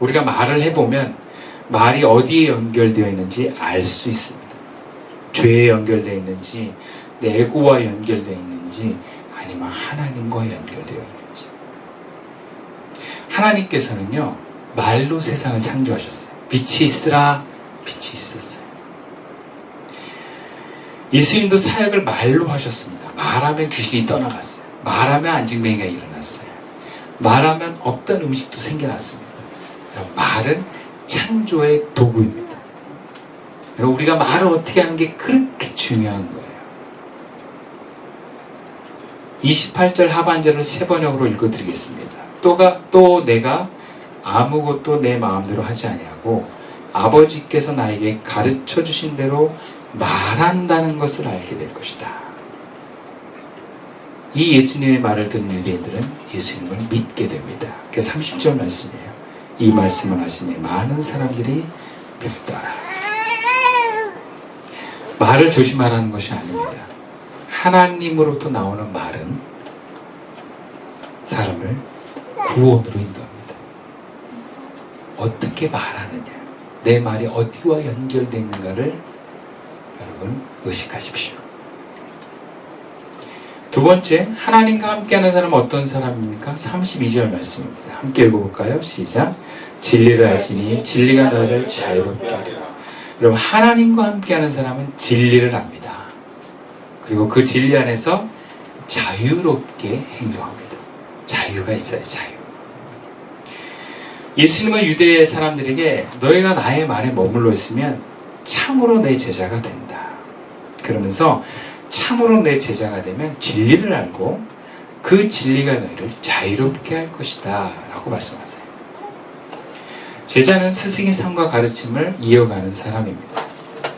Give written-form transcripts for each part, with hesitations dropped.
우리가 말을 해보면 말이 어디에 연결되어 있는지 알 수 있습니다. 죄에 연결되어 있는지, 내 에고와 연결되어 있는지, 아니면 하나님과 연결되어 있는지. 하나님께서는요, 말로 세상을 창조하셨어요. 빛이 있으라, 빛이 있었어요. 예수님도 사역을 말로 하셨습니다. 말하면 귀신이 떠나갔어요. 말하면 안증뱅이가 일어났어요. 말하면 없던 음식도 생겨났습니다. 말은 창조의 도구입니다. 우리가 말을 어떻게 하는 게 그렇게 중요한 거예요. 28절 하반절을 세 번역으로 읽어드리겠습니다. 또 내가 아무것도 내 마음대로 하지 아니하고 아버지께서 나에게 가르쳐 주신 대로 말한다는 것을 알게 될 것이다. 이 예수님의 말을 듣는 유대인들은 예수님을 믿게 됩니다. 그래서 30절 말씀이에요. 이 말씀을 하시니 많은 사람들이 믿더라. 말을 조심하라는 것이 아닙니다. 하나님으로부터 나오는 말은 사람을 구원으로 인도합니다. 어떻게 말하느냐, 내 말이 어디와 연결되어 있는가를 여러분 의식하십시오. 두 번째, 하나님과 함께하는 사람은 어떤 사람입니까? 32절 말씀입니다. 함께 읽어볼까요? 시작. 진리를 알지니 진리가 너를 자유롭게 하리라. 여러분, 하나님과 함께하는 사람은 진리를 압니다. 그리고 그 진리 안에서 자유롭게 행동합니다. 자유가 있어요. 자유. 예수님은 유대 사람들에게 너희가 나의 말에 머물러 있으면 참으로 내 제자가 된다. 그러면서 참으로 내 제자가 되면 진리를 알고 그 진리가 너희를 자유롭게 할 것이다 라고 말씀하세요. 제자는 스승의 삶과 가르침을 이어가는 사람입니다.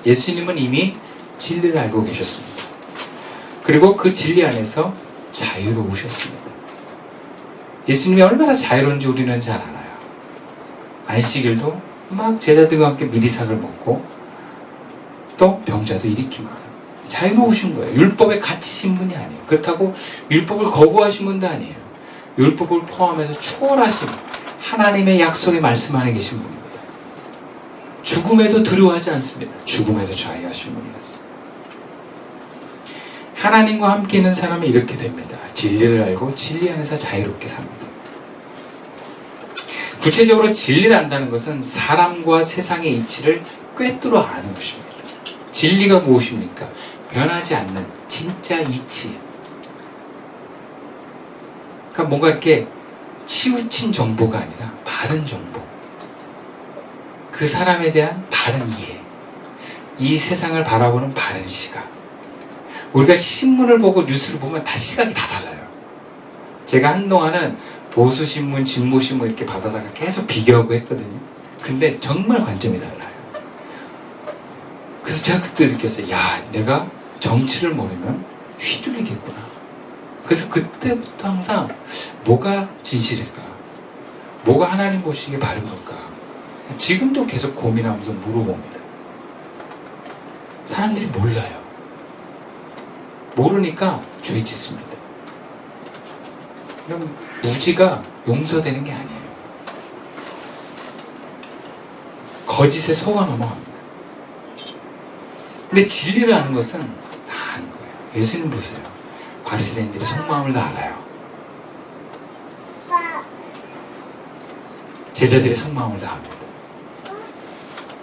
예수님은 이미 진리를 알고 계셨습니다. 그리고 그 진리 안에서 자유로우셨습니다. 예수님이 얼마나 자유로운지 우리는 잘 알아요. 안식일도 막 제자들과 함께 미리삭을 먹고 또 병자도 일으키고 자유로우신 거예요. 율법에 갇히신 분이 아니에요. 그렇다고 율법을 거부하신 분도 아니에요. 율법을 포함해서 초월하신 하나님의 약속에 말씀 안에 계신 분입니다. 죽음에도 두려워하지 않습니다. 죽음에도 자유하신 분이었어요. 하나님과 함께 있는 사람은 이렇게 됩니다. 진리를 알고 진리 안에서 자유롭게 삽니다. 구체적으로 진리를 안다는 것은 사람과 세상의 이치를 꿰뚫어 아는 것입니다. 진리가 무엇입니까? 변하지 않는 진짜 이치. 그러니까 뭔가 이렇게 치우친 정보가 아니라 바른 정보. 그 사람에 대한 바른 이해. 이 세상을 바라보는 바른 시각. 우리가 신문을 보고 뉴스를 보면 다 시각이 다 달라요. 제가 한동안은 보수신문, 진보신문 이렇게 받아다가 계속 비교하고 했거든요. 근데 정말 관점이 달라요. 그래서 제가 그때 느꼈어요. 야, 내가 정치를 모르면 휘둘리겠구나. 그래서 그때부터 항상 뭐가 진실일까? 뭐가 하나님 보시기에 바른 걸까? 지금도 계속 고민하면서 물어봅니다. 사람들이 몰라요. 모르니까 죄 짓습니다. 그럼 무지가 용서되는 게 아니에요. 거짓에 속아 넘어갑니다. 근데 진리를 아는 것은 다 아는 거예요. 예수님 보세요. 바리새인들의 속마음을 다 알아요. 제자들의 속마음을 다 압니다.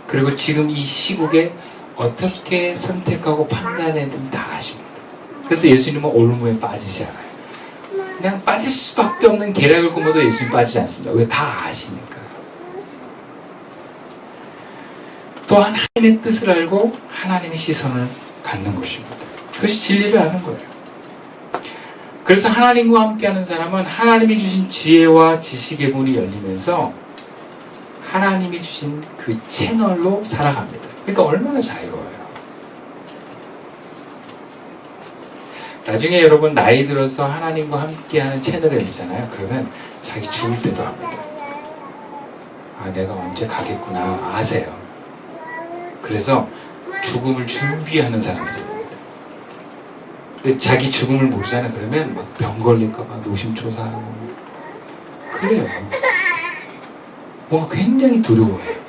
그리고 지금 이 시국에 어떻게 선택하고 판단해야 되는지 다 아십니다. 그래서 예수님은 올무에 빠지지 않아요. 그냥 빠질 수밖에 없는 계략을 꾸며도 예수님 빠지지 않습니다. 왜? 다 아시니까. 또 하나님의 뜻을 알고 하나님의 시선을 갖는 것입니다. 그것이 진리를 아는 거예요. 그래서 하나님과 함께하는 사람은 하나님이 주신 지혜와 지식의 문이 열리면서 하나님이 주신 그 채널로 살아갑니다. 그러니까 얼마나 자유로워요. 나중에 여러분 나이 들어서 하나님과 함께하는 채널이 열리잖아요. 그러면 자기 죽을 때도 합니다. 아, 내가 언제 가겠구나 아세요. 그래서 죽음을 준비하는 사람들입니다. 근데 자기 죽음을 모르잖아요. 그러면 막 병 걸릴까봐 노심초사하고 그래요. 뭔가 굉장히 두려워해요.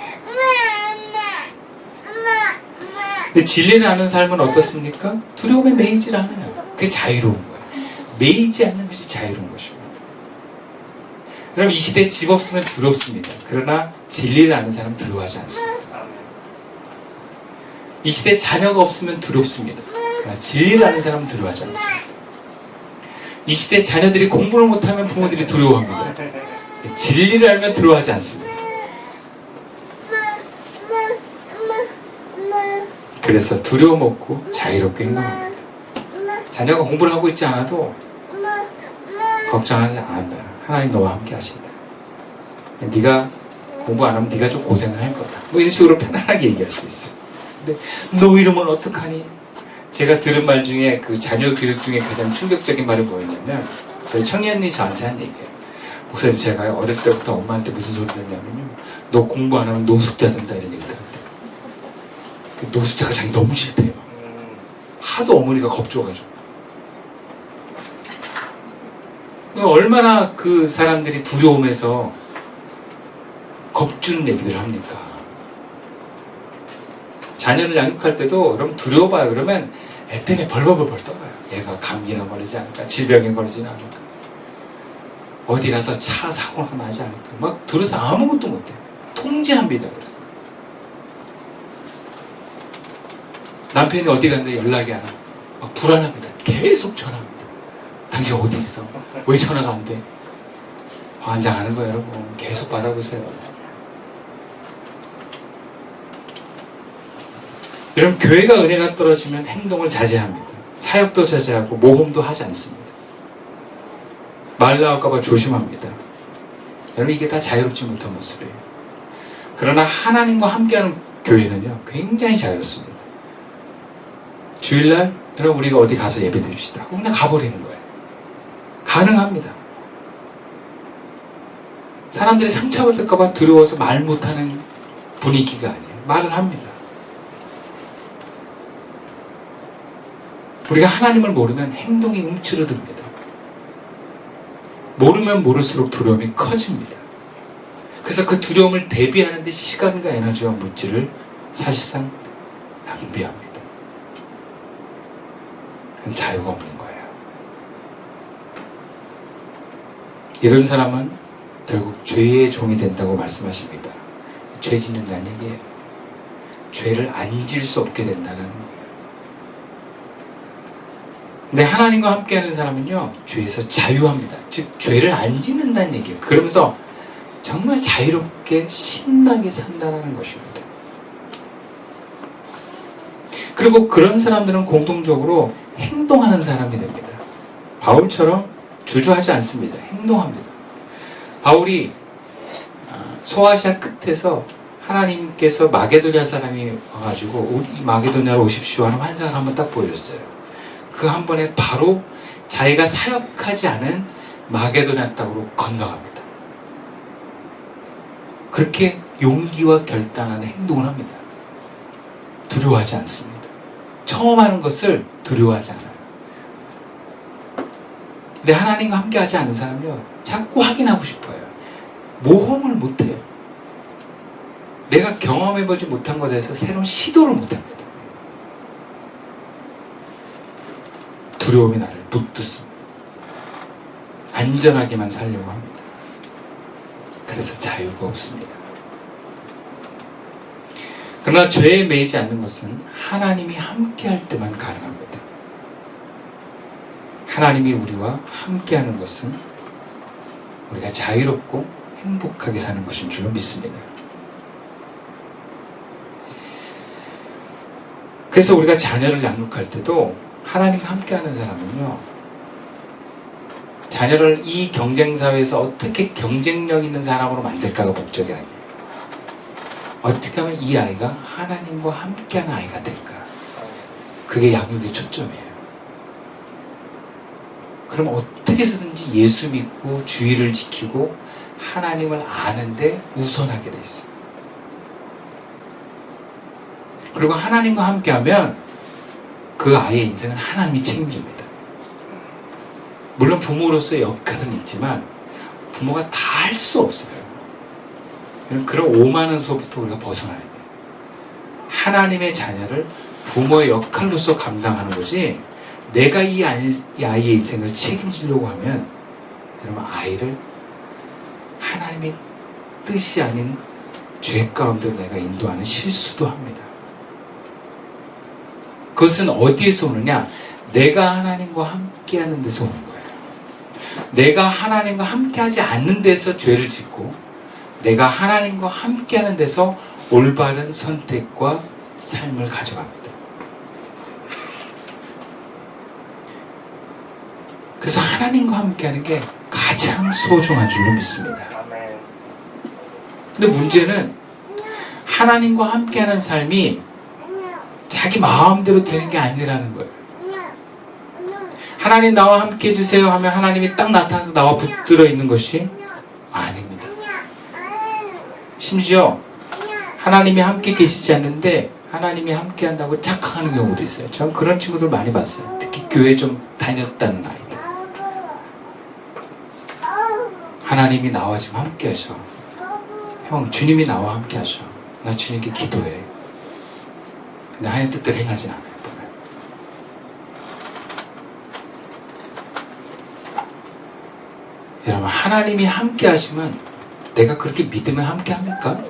근데 진리를 아는 삶은 어떻습니까? 두려움에 매이질 않아요. 그게 자유로운 거예요. 매이지 않는 것이 자유로운 것입니다. 그럼 이 시대에 집 없으면 두렵습니다. 그러나 진리를 아는 사람은 두려워하지 않습니다. 이 시대에 자녀가 없으면 두렵습니다. 그러나 진리를 아는 사람은 두려워하지 않습니다. 이 시대에 자녀들이 공부를 못하면 부모들이 두려워합니다. 진리를 알면 두려워하지 않습니다. 그래서 두려움 없고 자유롭게 행동합니다. 자녀가 공부를 하고 있지 않아도 걱정하지 않는다. 하나님 너와 함께 하신다. 네가 공부 안 하면 네가 좀 고생을 할 거다. 뭐 이런 식으로 편안하게 얘기할 수 있어. 근데 너 이러면 어떡하니? 제가 들은 말 중에 그 자녀 교육 중에 가장 충격적인 말이 뭐였냐면, 저희 청년이 저한테 한 얘기예요. 목사님, 제가 어릴 때부터 엄마한테 무슨 소리 듣냐면요, 너 공부 안 하면 노숙자 된다 이런 얘기 들었대요. 노숙자가 자기 너무 싫대요. 하도 어머니가 겁줘가지고. 얼마나 그 사람들이 두려움에서 겁주는 얘기들을 합니까? 자녀를 양육할 때도 여러분 두려워봐요. 그러면 애때문에 벌벌벌 떨어요. 얘가 감기나 걸리지 않을까? 질병에 걸리지 않을까? 어디 가서 차 사고가 나지 않을까? 막 들어서 아무것도 못해요. 통제합니다. 그래서 남편이 어디 갔는데 연락이 안 와. 막 불안합니다. 계속 전화합니다. 당신 어디 있어? 왜 전화가 안 돼? 환장하는 거예요, 여러분. 계속 받아보세요. 여러분, 교회가 은혜가 떨어지면 행동을 자제합니다. 사역도 자제하고 모험도 하지 않습니다. 말 나올까봐 조심합니다. 여러분, 이게 다 자유롭지 못한 모습이에요. 그러나 하나님과 함께하는 교회는요, 굉장히 자유롭습니다. 주일날 여러분, 우리가 어디 가서 예배 드립시다. 그냥 가버리는 거예요. 가능합니다. 사람들이 상처받을까봐 두려워서 말 못하는 분위기가 아니에요. 말을 합니다. 우리가 하나님을 모르면 행동이 움츠러듭니다. 모르면 모를수록 두려움이 커집니다. 그래서 그 두려움을 대비하는데 시간과 에너지와 물질을 사실상 낭비합니다. 자유가 없는 거예요. 이런 사람은 결국 죄의 종이 된다고 말씀하십니다. 죄 짓는다는 얘기예요. 죄를 안 질 수 없게 된다는 거예요. 근데 하나님과 함께하는 사람은요, 죄에서 자유합니다. 즉 죄를 안 짓는다는 얘기예요. 그러면서 정말 자유롭게 신나게 산다는 것입니다. 그리고 그런 사람들은 공통적으로 행동하는 사람이 됩니다. 바울처럼 주저하지 않습니다. 행동합니다. 바울이 소아시아 끝에서 하나님께서 마게도냐 사람이 와가지고 이 마게도냐로 오십시오 하는 환상을 한번 딱 보여줬어요. 그 한 번에 바로 자기가 사역하지 않은 마게도냐 땅으로 건너갑니다. 그렇게 용기와 결단하는 행동을 합니다. 두려워하지 않습니다. 처음 하는 것을 두려워하지 않아요. 근데 하나님과 함께 하지 않는 사람은요, 자꾸 확인하고 싶어요. 모험을 못해요. 내가 경험해보지 못한 것에 대해서 새로운 시도를 못합니다. 두려움이 나를 붙듭습니다. 안전하게만 살려고 합니다. 그래서 자유가 없습니다. 그러나 죄에 매이지 않는 것은 하나님이 함께할 때만 가능합니다. 하나님이 우리와 함께하는 것은 우리가 자유롭고 행복하게 사는 것인 줄로 믿습니다. 그래서 우리가 자녀를 양육할 때도 하나님과 함께하는 사람은요, 자녀를 이 경쟁사회에서 어떻게 경쟁력 있는 사람으로 만들까가 목적이 아니에요. 어떻게 하면 이 아이가 하나님과 함께하는 아이가 될까? 그게 양육의 초점이에요. 그럼 어떻게 해서든지 예수 믿고 주의를 지키고 하나님을 아는데 우선하게 돼 있어요. 그리고 하나님과 함께하면 그 아이의 인생은 하나님이 책임집니다. 물론 부모로서의 역할은 있지만 부모가 다 할 수 없어요. 그런 오만함서부터 우리가 벗어나야 돼요. 하나님의 자녀를 부모의 역할로서 감당하는 거지, 내가 이 아이의 인생을 책임지려고 하면 여러분, 아이를 하나님의 뜻이 아닌 죄 가운데로 내가 인도하는 실수도 합니다. 그것은 어디에서 오느냐? 내가 하나님과 함께하는 데서 오는 거예요. 내가 하나님과 함께하지 않는 데서 죄를 짓고, 내가 하나님과 함께하는 데서 올바른 선택과 삶을 가져갑니다. 그래서 하나님과 함께하는 게 가장 소중한 줄로 믿습니다. 근데 문제는 하나님과 함께하는 삶이 자기 마음대로 되는 게 아니라는 거예요. 하나님 나와 함께 해주세요 하면 하나님이 딱 나타나서 나와 붙들어 있는 것이 아닙니다. 심지어 하나님이 함께 계시지 않는데 하나님이 함께 한다고 착각하는 경우도 있어요. 전 그런 친구들 많이 봤어요. 특히 교회 좀 다녔다는 아이들. 하나님이 나와 지금 함께 하셔. 형, 주님이 나와 함께 하셔. 나 주님께 기도해. 근데 하나님 뜻대로 행하지 않아요. 보면. 여러분, 하나님이 함께 하시면 내가 그렇게 믿으면 함께 합니까?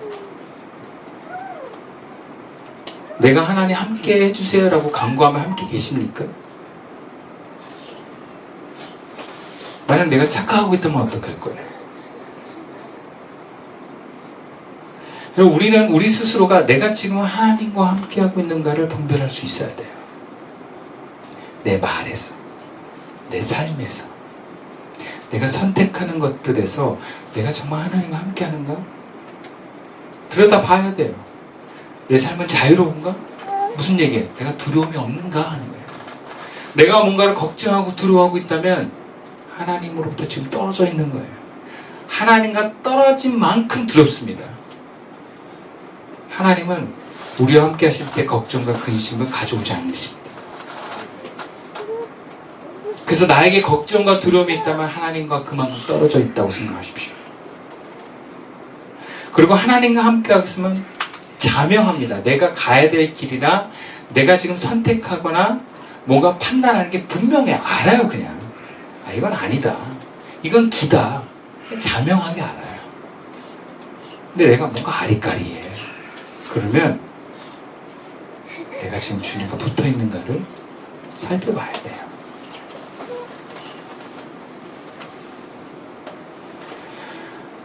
내가 하나님 함께 해주세요 라고 간구하면 함께 계십니까? 만약 내가 착각하고 있다면 어떡할 거예요? 우리는 우리 스스로가 내가 지금 하나님과 함께하고 있는가를 분별할 수 있어야 돼요. 내 말에서, 내 삶에서, 내가 선택하는 것들에서 내가 정말 하나님과 함께하는가? 들여다봐야 돼요. 내 삶은 자유로운가? 무슨 얘기예요? 내가 두려움이 없는가 하는 거예요. 내가 뭔가를 걱정하고 두려워하고 있다면 하나님으로부터 지금 떨어져 있는 거예요. 하나님과 떨어진 만큼 두렵습니다. 하나님은 우리와 함께 하실 때 걱정과 근심을 가져오지 않으십니다. 그래서 나에게 걱정과 두려움이 있다면 하나님과 그만큼 떨어져 있다고 생각하십시오. 그리고 하나님과 함께 하겠으면 자명합니다. 내가 가야 될 길이나 내가 지금 선택하거나 뭔가 판단하는 게 분명해. 알아요, 그냥. 아, 이건 아니다. 이건 기다. 자명하게 알아요. 근데 내가 뭔가 아리까리해. 그러면 내가 지금 주님과 붙어 있는가를 살펴봐야 돼요.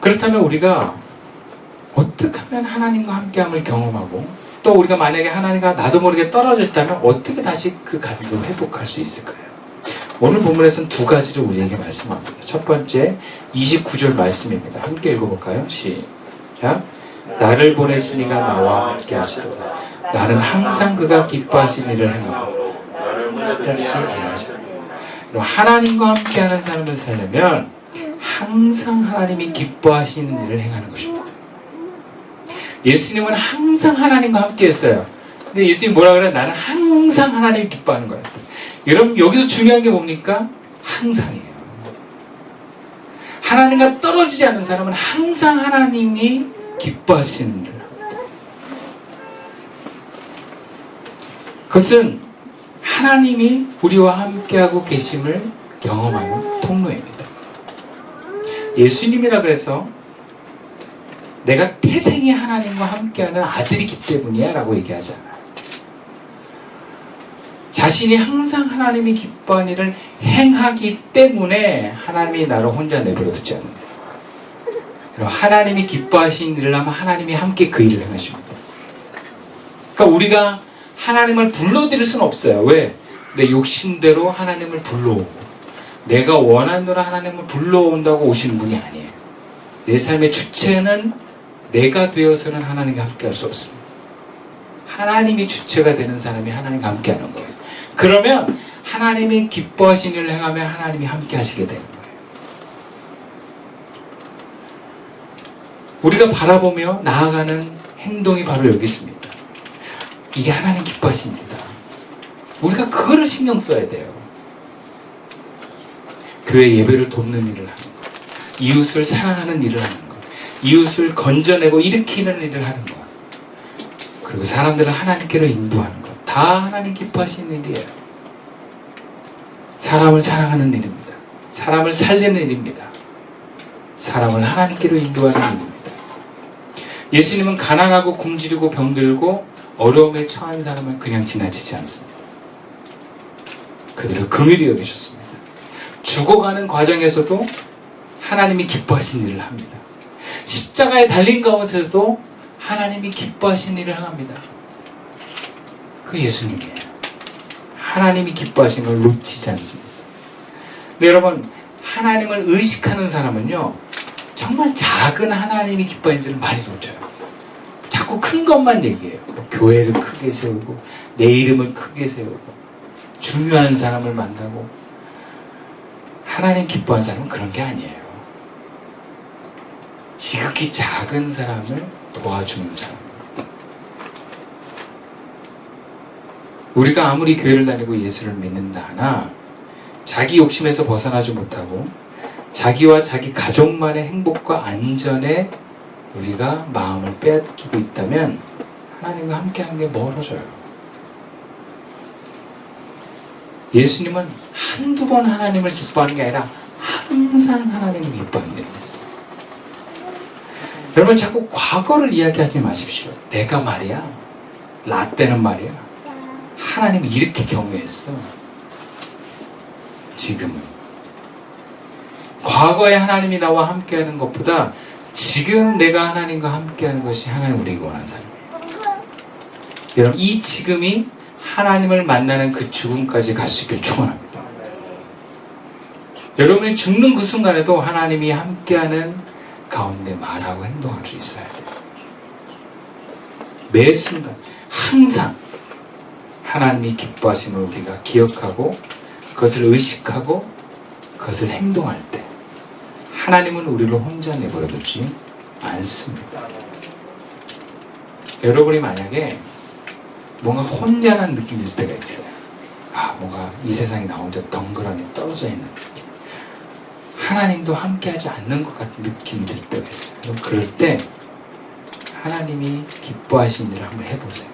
그렇다면 우리가 어떻게 하면 하나님과 함께함을 경험하고, 또 우리가 만약에 하나님과 나도 모르게 떨어졌다면 어떻게 다시 그 관계를 회복할 수 있을까요? 오늘 본문에서는 두 가지를 우리에게 말씀합니다. 첫 번째 29절 말씀입니다. 함께 읽어볼까요? 시작. 나를 보내신 이가 나와 함께 하시도다. 나는 항상 그가 기뻐하신 일을 행하고 다시 행하시리라. 하나님과 함께하는 삶을 살려면 항상 하나님이 기뻐하시는 일을 행하는 것입니다. 예수님은 항상 하나님과 함께 했어요. 근데 예수님이 뭐라 그래요? 나는 항상 하나님이 기뻐하는 거예요. 여러분, 여기서 중요한 게 뭡니까? 항상이에요. 하나님과 떨어지지 않는 사람은 항상 하나님이 기뻐하시는 일을 합니다. 그것은 하나님이 우리와 함께하고 계심을 경험하는 통로입니다. 예수님이라 그래서 내가 태생이 하나님과 함께하는 아들이기 때문이야 라고 얘기하지 않아요. 자신이 항상 하나님이 기뻐하는 일을 행하기 때문에 하나님이 나를 혼자 내버려 두지 않는 거예요. 하나님이 기뻐하시는 일을 하면 하나님이 함께 그 일을 행하십니다. 그러니까 우리가 하나님을 불러들일 수는 없어요. 왜? 내 욕심대로 하나님을 불러오고 내가 원하는 대로 하나님을 불러온다고 오시는 분이 아니에요. 내 삶의 주체는 내가 되어서는 하나님과 함께 할 수 없습니다. 하나님이 주체가 되는 사람이 하나님과 함께 하는 거예요. 그러면 하나님이 기뻐하시는 일을 행하면 하나님이 함께 하시게 되는 거예요. 우리가 바라보며 나아가는 행동이 바로 여기 있습니다. 이게 하나님 기뻐하십니다. 우리가 그거를 신경 써야 돼요. 교회 예배를 돕는 일을 하는 것, 이웃을 사랑하는 일을 하는 것, 이웃을 건져내고 일으키는 일을 하는 것, 그리고 사람들을 하나님께로 인도하는 것, 다 하나님 기뻐하시는 일이에요. 사람을 사랑하는 일입니다. 사람을 살리는 일입니다. 사람을 하나님께로 인도하는 일입니다. 예수님은 가난하고 굶주리고 병들고 어려움에 처한 사람을 그냥 지나치지 않습니다. 그들을 긍휼히 여기셨습니다. 죽어가는 과정에서도 하나님이 기뻐하신 일을 합니다. 십자가에 달린 가운데서도 하나님이 기뻐하신 일을 합니다. 그 예수님이에요. 하나님이 기뻐하시는 걸 놓치지 않습니다. 근데 여러분, 하나님을 의식하는 사람은요, 정말 작은 하나님이 기뻐하는 일을 많이 놓쳐요. 자꾸 큰 것만 얘기해요. 교회를 크게 세우고 내 이름을 크게 세우고 중요한 사람을 만나고. 하나님 기뻐하는 사람은 그런 게 아니에요. 지극히 작은 사람을 도와주는 사람. 우리가 아무리 교회를 다니고 예수를 믿는다 하나 자기 욕심에서 벗어나지 못하고 자기와 자기 가족만의 행복과 안전에 우리가 마음을 빼앗기고 있다면 하나님과 함께하는 게 멀어져요. 예수님은 한두 번 하나님을 기뻐하는 게 아니라 항상 하나님을 기뻐하는 일이 있어요. 여러분, 자꾸 과거를 이야기하지 마십시오. 내가 말이야, 라떼는 말이야, 하나님을 이렇게 경외했어. 지금은 과거에 하나님이 나와 함께하는 것보다 지금 내가 하나님과 함께하는 것이 하나님 우리가 원하는 삶이에요. 여러분, 이 지금이 하나님을 만나는 그 죽음까지 갈 수 있길 축원합니다. 여러분이 죽는 그 순간에도 하나님이 함께하는 가운데 말하고 행동할 수 있어야 돼요. 매 순간 항상 하나님이 기뻐하심을 우리가 기억하고 그것을 의식하고 그것을 행동할 때 하나님은 우리를 혼자 내버려 두지 않습니다. 여러분이 만약에 뭔가 혼자라는 느낌이 들 때가 있어요. 뭔가 이 세상에 나 혼자 덩그러니 떨어져 있는 느낌. 하나님도 함께하지 않는 것 같은 느낌이 들 때가 있어요. 그럴 때 하나님이 기뻐하신 일을 한번 해보세요.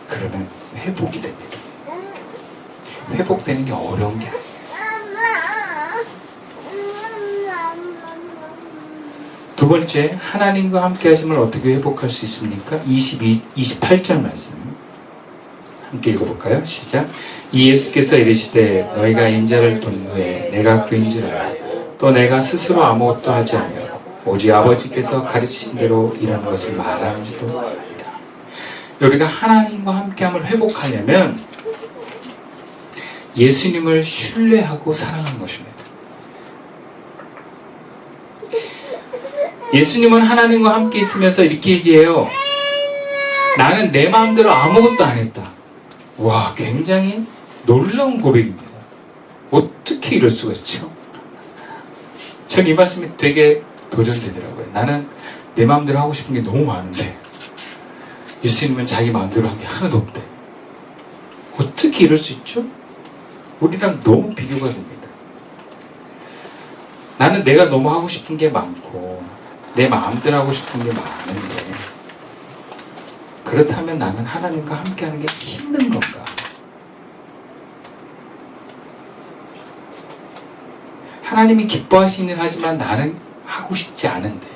그러면 회복이 됩니다. 회복되는 게 어려운 게 아니에요. 두 번째, 하나님과 함께 하심을 어떻게 회복할 수 있습니까? 28절 말씀 함께 읽어볼까요? 시작. 이 예수께서 이르시되 너희가 인자를 본 후에 내가 그인 줄 알고 또 내가 스스로 아무것도 하지 않으며 오직 아버지께서 가르치신 대로 이런 것을 말하는지도 알리라. 우리가 하나님과 함께함을 회복하려면 예수님을 신뢰하고 사랑하는 것입니다. 예수님은 하나님과 함께 있으면서 이렇게 얘기해요. 나는 내 마음대로 아무것도 안 했다. 와, 굉장히 놀라운 고백입니다. 어떻게 이럴 수가 있죠? 전 이 말씀이 되게 도전되더라고요. 나는 내 마음대로 하고 싶은 게 너무 많은데 예수님은 자기 마음대로 한 게 하나도 없대. 어떻게 이럴 수 있죠? 우리랑 너무 비교가 됩니다. 나는 내가 너무 하고 싶은 게 많고 내 마음대로 하고 싶은 게 많은데 그렇다면 나는 하나님과 함께하는 게 힘든 건가? 하나님이 기뻐하시는 일 하지만 나는 하고 싶지 않은데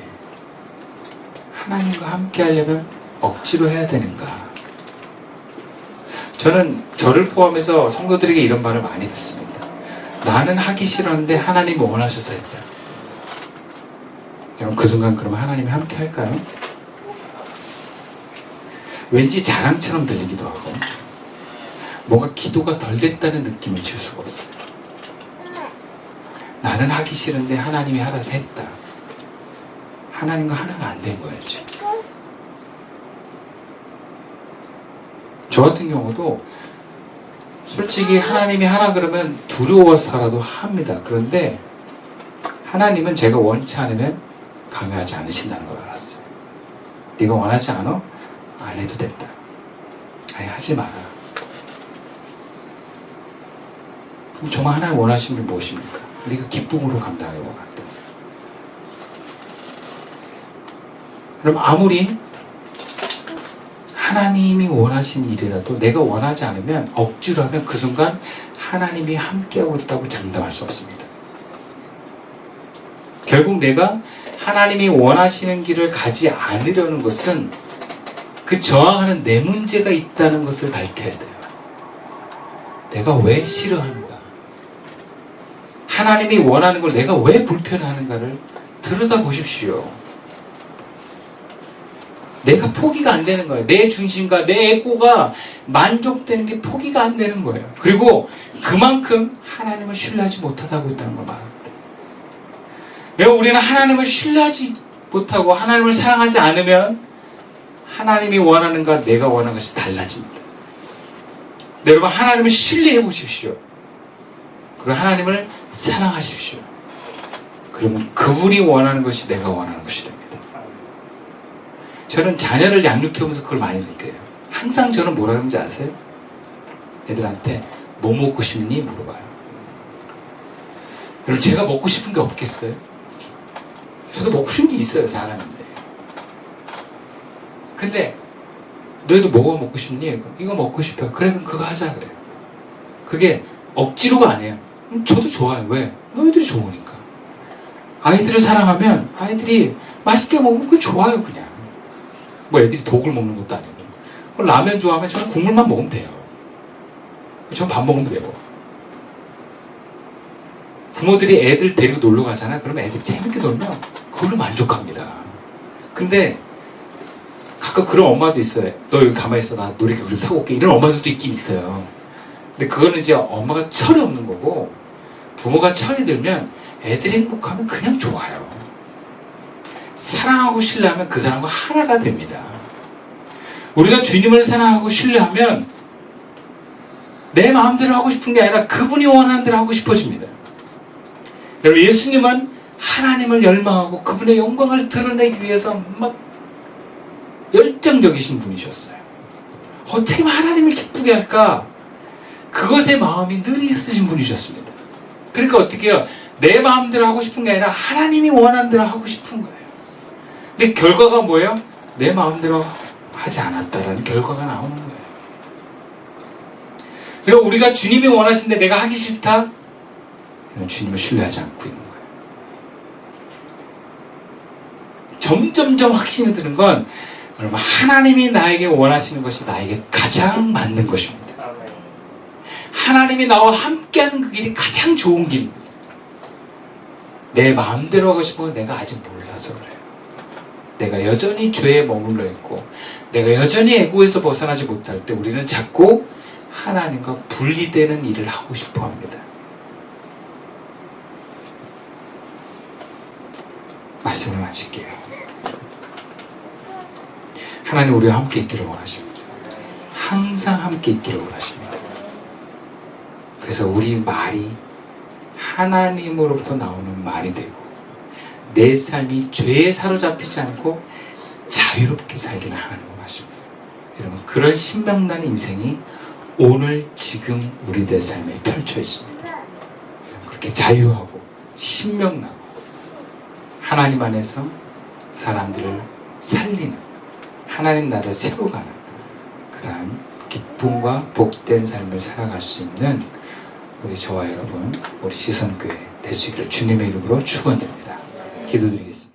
하나님과 함께하려면 억지로 해야 되는가? 저는 저를 포함해서 성도들에게 이런 말을 많이 듣습니다. 나는 하기 싫었는데 하나님이 원하셔서 했다. 여러분, 그 순간 그러면 하나님이 함께 할까요? 왠지 자랑처럼 들리기도 하고 뭔가 기도가 덜 됐다는 느낌을 줄 수가 없어요. 나는 하기 싫은데 하나님이 하라서 했다. 하나님과 하나가 안 된 거예요, 지금. 저 같은 경우도 솔직히 하나님이 하라 그러면 두려워서라도 합니다. 그런데 하나님은 제가 원치 않으면 강요하지 않으신다는 걸 알았어요. 네가 원하지 않아? 안 해도 된다. 아니, 하지 마라. 그럼 정말 하나님 원하시는 게 무엇입니까? 네가 기쁨으로 감당하기 원한다. 그럼 아무리 하나님이 원하신 일이라도 내가 원하지 않으면 억지로 하면 그 순간 하나님이 함께하고 있다고 장담할 수 없습니다. 결국 내가 하나님이 원하시는 길을 가지 않으려는 것은 그 저항하는 내 문제가 있다는 것을 밝혀야 돼요. 내가 왜 싫어하는가? 하나님이 원하는 걸 내가 왜 불편해하는가를 들여다보십시오. 내가 포기가 안 되는 거예요. 내 중심과 내 에고가 만족되는 게 포기가 안 되는 거예요. 그리고 그만큼 하나님을 신뢰하지 못하다고 있다는 걸 말합니다. 왜 우리는 하나님을 신뢰하지 못하고 하나님을 사랑하지 않으면 하나님이 원하는 것과 내가 원하는 것이 달라집니다. 여러분, 하나님을 신뢰해 보십시오. 그리고 하나님을 사랑하십시오. 그러면 그분이 원하는 것이 내가 원하는 것이 됩니다. 저는 자녀를 양육해보면서 그걸 많이 느껴요. 항상 저는 뭐라 그러는지 아세요? 애들한테 뭐 먹고 싶니? 물어봐요. 여러분, 제가 먹고 싶은 게 없겠어요? 저도 먹고 싶은 게 있어요, 사람인데. 근데 너희도 뭐가 먹고 싶니? 이거 먹고 싶어요. 그래, 그럼 그거 하자 그래요. 그게 억지로가 아니에요. 저도 좋아요. 왜? 너희들이 좋으니까. 아이들을 사랑하면 아이들이 맛있게 먹으면 그게 좋아요, 그냥. 뭐 애들이 독을 먹는 것도 아니고. 라면 좋아하면 저는 국물만 먹으면 돼요. 저는 밥 먹으면 돼요. 부모들이 애들 데리고 놀러 가잖아요. 그러면 애들이 재밌게 놀면 그걸로 만족합니다. 근데 가끔 그런 엄마도 있어요. 너 여기 가만히 있어. 나 놀이기구 좀 타고 올게. 이런 엄마들도 있긴 있어요. 근데 그거는 이제 엄마가 철이 없는 거고, 부모가 철이 들면 애들이 행복하면 그냥 좋아요. 사랑하고 신뢰하면 그 사람과 하나가 됩니다. 우리가 주님을 사랑하고 신뢰하면 내 마음대로 하고 싶은 게 아니라 그분이 원하는 대로 하고 싶어집니다. 여러분, 예수님은 하나님을 열망하고 그분의 영광을 드러내기 위해서 막 열정적이신 분이셨어요. 어떻게 하나님을 기쁘게 할까? 그것에 마음이 늘 있으신 분이셨습니다. 그러니까 어떻게 해요? 내 마음대로 하고 싶은 게 아니라 하나님이 원하는 대로 하고 싶은 거예요. 근데 결과가 뭐예요? 내 마음대로 하지 않았다라는 결과가 나오는 거예요. 그리고 우리가 주님이 원하시는데 내가 하기 싫다? 주님을 신뢰하지 않고 있는 거예요. 점점점 확신이 드는 건 여러분, 하나님이 나에게 원하시는 것이 나에게 가장 맞는 것입니다. 하나님이 나와 함께하는 그 길이 가장 좋은 길입니다. 내 마음대로 하고 싶은 건 내가 아직 몰라서 그래요. 내가 여전히 죄에 머물러 있고 내가 여전히 에고에서 벗어나지 못할 때 우리는 자꾸 하나님과 분리되는 일을 하고 싶어 합니다. 말씀을 마칠게요. 하나님, 우리와 함께 있기를 원하십니다. 항상 함께 있기를 원하십니다. 그래서 우리 말이 하나님으로부터 나오는 말이 되고 내 삶이 죄에 사로잡히지 않고 자유롭게 살기를 하나님 원하십니다. 여러분, 그런 신명나는 인생이 오늘 지금 우리들 삶에 펼쳐 있습니다. 그렇게 자유하고 신명나고 하나님 안에서 사람들을 살리는, 하나님 나라를 세워가는 그러한 기쁨과 복된 삶을 살아갈 수 있는 우리 저와 여러분, 우리 시선교회 되시기를 주님의 이름으로 축원드립니다. 기도드리겠습니다.